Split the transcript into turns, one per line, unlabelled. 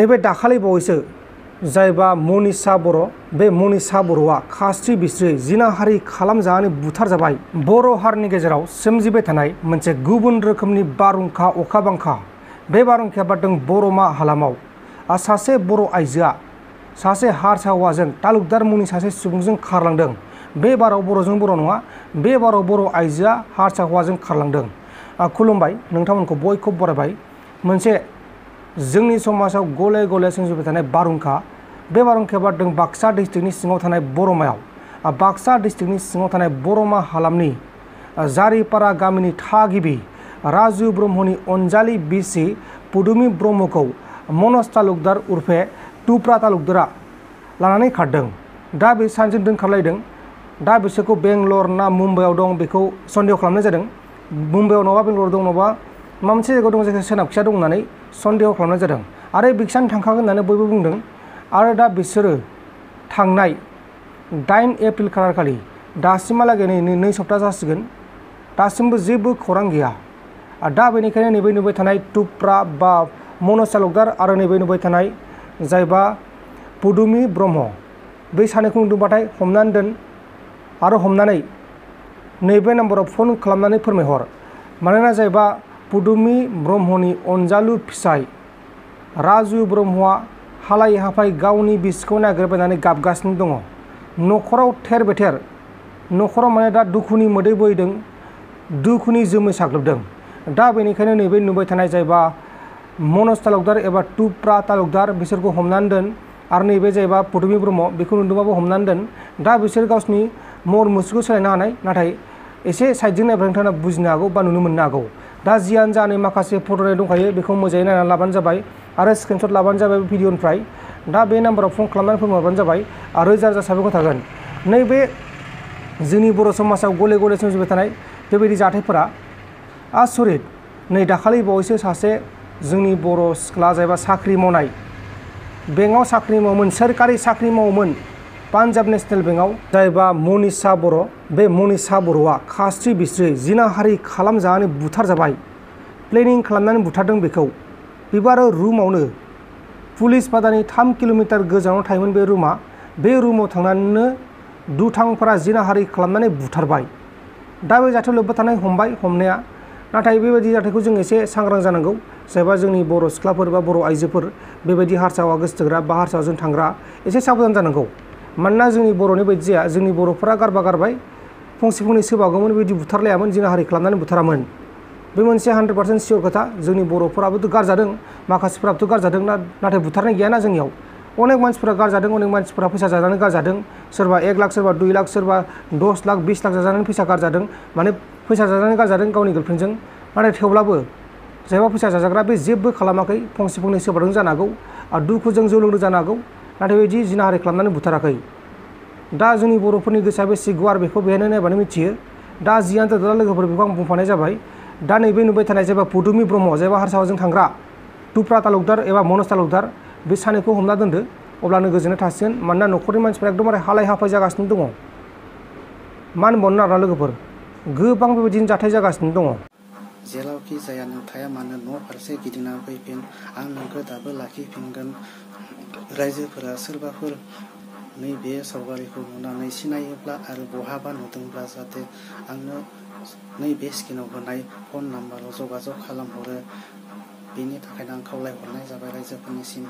नैबे दाखालि बावैसो जायबा मनिषा बर' बे मनिषा बर'आ खास्रि बिस्रि जिनाहारि खालामजानानै बुथारजाबाय। बर' हारिनि गेजेराव सोमजिबाय थानाय मोनसे गुबुन रोखोमनि बारहुंखा अखा बांखा। बे बारहुंखाया बारदों बर'मा हालामाव। सासे बर' आइजोआ सासे हारसा हौवाजों तालुकदार मुंनि सासे सुबुंजों खारलांदों। बे बाराव बर'जों बर' नङा, बे बाराव बर' आइजोआ हारसा हौवाजों खारलांदों। खुलुमबाय, नोंथांमोनखौ बयखौबो बरायबाय। मोनसे जोंनि समाजाव गले गले सोमजिबाय थानाय बारहुंखा। बे बारहुंखाया बारदों बाक्सा डिस्ट्रिक्टनि सिङाव थानाय बर'मायाव। बाक्सा डिस्ट्रिक्टनि सिङाव थानाय बर'मा हालामनि जारिपारा गामिनि थागिबि राजु ब्रह्मनि अनजालि बिसि पुदुमि ब्रह्मखौ मनज तालुकदार उर्फे टुप्रा तालुकदारा लानानै खारदों। दा बे सानैजों दोनखारलायदों। दा बिसोरखौ बेंगलर ना मुम्बाइआव दं बेखौ सन्देह खालामनाय जादों। मुम्बाइआव नङाबा बेंगलर दं, नङाबा माबा मोनसे जायगायाव दं, जायखिया सोनाबखिया दं होननानै सन्देह खालामनाय जादों। आरो बिक्सान थांखागोन होननानै बयबो बुंदों। आरो दा बिसोरो थांनाय 8 एप्रिल खालारखालि दासिमहालागै नै सप्ता जासिगोन, दासिमबो जेबो खौरां गैया। दा बेनिखायनो नैबे नुबाय थानाय टुप्रा बा मनज तालुकदार आरो नैबे नुबाय थानाय जायबा पुदुमि ब्रह्म, बै सानैखौ नुदोंबाथाय हमनानै दोन आरो हमनानै नैबे नाम्बाराव फन खालामनानै फोरमायहर। मानोना जायबा पुदुमि ब्रह्मनि अनजालु फिसाय राजु ब्रह्मआ हालाय हाफाय गावनि बिसिखौ नागिरबायनानै गाबगासिनो दङ। न'खराव थेर बेथेर, न'खराव माने दा दुखुनि मोदै बोहैदों, दुखुनि जोमै साग्लोबदों। दा बेनिखायनो नैबे नुबाय थानाय जायबा मनज तालुकदार एबा टुप्रा तालुकदार बिसोरखौ हमनानै दोन आरो नैबे जायबा पुदुमि ब्रह्म बेखौ नुदोंबाबो हमनानै दोन। दा बिसोर गावसिनि महर मुस्रिखौ सोलायनो हानाय, नाथाय एसे साइडजों नायब्ला नोंथाङा बुजिनो हागौ बा नुनो मोननो हागौ। दा जियानो जा नै माखासे फट'नाय दंखायो, बेखौ मोजाङै नायनानै लाबानो जाबाय आरो स्क्रिनशट लाबानो जाबाय भिडिअनिफ्राय। दा बे नाम्बाराव फन खालामनानै फोरमायहरबानो जाबाय आरो रोजा रोजा साबायखर थागोन। नैबे जोंनि बर' समाजाव गले गले सोमजिबाय थानाय बेबायदि जाथायफोरा आसरित। नै दाखालि बावैसो सासे जोंनि बर' सिख्ला जायबा साख्रि मावनाय, बेंकआव साख्रि मावोमोन, सोरखारि साख्रि मावोमोन पान्जाब नेसनेल बेंकआव, जायबा मनिषा बर', बे मनिषा बर'आ खास्रि बिस्रि जिनाहारि खालामजानानै बुथारजाबाय। प्लेनिं खालामनानै बुथारदों बेखौ। बेबो आरो रुमावनो, पुलिस बादानि 3 किल'मिटार गोजानाव थायोमोन बे रुमा। बे रुमाव थांनानैनो दुथांफोरा जिनाहारि खालामनानै बुथारबाय। दा बे जाथायाव लोब्बा थानाय हमबाय हमनाया, नाथाय बेबायदि जाथायखौ जों एसे सांग्रां जानांगौ। जायबा जोंनि बर' सिख्लाफोर बा बर' आइजोफोर बेबायदि हारसा हौवा गोसोथोग्रा बा हारसाजों थांग्रा एसे साबधान जानांगौ। मानोना जोंनि बर'नि बायदि जाया, जोंनि बर'फोरा गारबाय फंसे फंनै सोबागौमोन, बेबायदि बुथारलायामोन, जिनाहारि खालामनानै बुथारामोन। बे मोनसे 100% सियर खोथा। जोंनि बर'फोराबोथ' गारजादों, माखासेफोराबोथ' गारजादों, नाथाय बुथारनाय गैयाना जोंनियाव। अनेक मानसिफोरा गारजादों, अनेक मानसिफोरा फैसा जाजानो गारजादों। सोरबा 1 लाख, सोरबा 2 लाख, सोरबा 10 लाख 20 लाख जाजानानै फैसा गारजादों, माने फैसा जाजानानै गारजादों गावनि गार्लफ्रेन्डजों। नाथाय थेवब्लाबो जायबा फैसा जाजाग्रा बे जेबो खालामाखै, फंसे फंनै सोबादों जानो हागौ आरो दुखुजों जौ लोंदों जानो हागौ, नाथाय बिदि जिनाहारि खालामनानै बुथाराखै। दा जोंनि बर'फोरनि गोसोआ बेसे गुवार बेखौ बेहायनो नायबानो मिथियो। दा जियानो जादों लोगोफोर, बेखौ आं बुंफानाय जाबाय। दा नैबे नुबाय थानाय जायबा पुदुमि ब्रह्म, जायबा हारसाजों थांग्रा टुप्रा तालुकदार एबा मनज तालुकदार, बे सानैखौ हमना दोनदो, अब्लानो गोजोननाय थासिगोन। मानोना न'खरनि मानसिफ्रा एकदमबारे हालाय हाफाय जागासिनो दङ। मा होनबावनो आरोना लोगोफोर, गोबां बेबायदिनो जाथाय जागासिनो दङ।
जेरावखि जाया नों थाया मानो न' फारसे गिदिंना फैफिन, आं नोंखौ दाबो लाखिफिनगोन। रायजोफोरा सोरबाफोर नैबे सावगारिखौ नुनानै सिनायोब्ला आरो बहाबा नुदोंब्ला जाहाथे आंनो नैबे स्क्रिनाव होनाय फन नाम्बाराव जगाजग खालामहरो। बेनि थाखायनो आं खावलायहरनाय जाबाय रायजोफोरनिसिम।